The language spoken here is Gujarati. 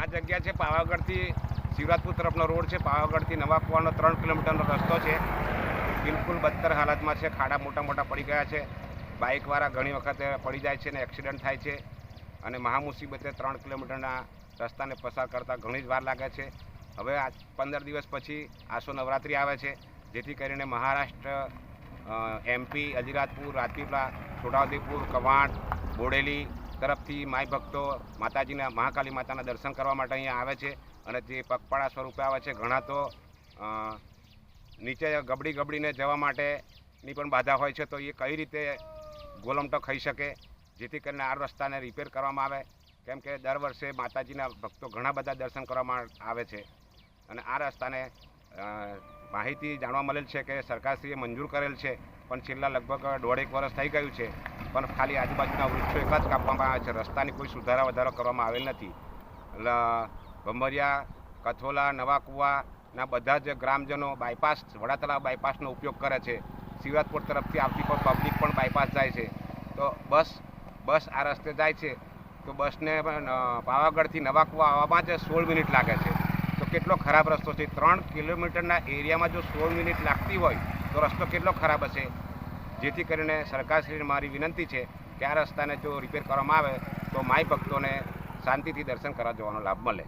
આ જગ્યા છે પાવાગઢથી શિવરાજપુર તરફનો રોડ છે. પાવાગઢથી નવા કુવાનો 3 કિલોમીટરનો રસ્તો છે. બિલકુલ બદતર હાલતમાં છે. ખાડા મોટા મોટા પડી ગયા છે. બાઇકવાળા ઘણી વખત પડી જાય છે અને એક્સિડન્ટ થાય છે. અને મહામુસીબતે 3 કિલોમીટરના રસ્તાને પસાર કરતાં ઘણી જ વાર લાગે છે. હવે આ 15 દિવસ પછી આસો નવરાત્રિ આવે છે, જેથી કરીને મહારાષ્ટ્ર, MP, અલીરાજપુર, રાજપીપળા, છોટાઉદેપુર, કવાંટ, બોડેલી તરફથી માઈ ભક્તો માતાજીના મહાકાલી માતાના દર્શન કરવા માટે અહીંયા આવે છે અને તે પગપાળા સ્વરૂપે આવે છે. ઘણા તો નીચે ગબડીને જવા માટેની પણ બાધા હોય છે, તો એ કઈ રીતે ગોલમટો ખાઈ શકે, જેથી કરીને આ રસ્તાને રિપેર કરવામાં આવે. કેમ કે દર વર્ષે માતાજીના ભક્તો ઘણા બધા દર્શન કરવામાં આવે છે અને આ રસ્તાને માહિતી જાણવા મળેલ છે કે સરકારશ્રીએ મંજૂર કરેલ છે, પણ છેલ્લા લગભગ 1.5 વર્ષ થઈ ગયું છે, પણ ખાલી આજુબાજુના વૃક્ષો એકલા જ કાપવામાં આવે છે. રસ્તાની કોઈ સુધારા વધારો કરવામાં આવેલ નથી. ભંભરિયા, કથોલા, નવા કુવાના બધા જ ગ્રામજનો બાયપાસ, વડાતળાવ બાયપાસનો ઉપયોગ કરે છે. શિવરાજપુર તરફથી આવતી પણ પબ્લિક પણ બાયપાસ જાય છે. તો બસ આ રસ્તે જાય છે, તો બસને પાવાગઢથી નવા કુવા આવવામાં જ 16 મિનિટ લાગે છે. તો કેટલો ખરાબ રસ્તો છે. 3 કિલોમીટરના એરિયામાં જો 16 મિનિટ લાગતી હોય તો રસ્તો કેટલો ખરાબ હશે. જેથી કરીને સરકારશ્રીને મારી વિનંતી છે કે આ રસ્તાને જો રિપેર કરવામાં આવે તો માઈ ભક્તોને શાંતિથી દર્શન કરવા જવાનો લાભ મળે.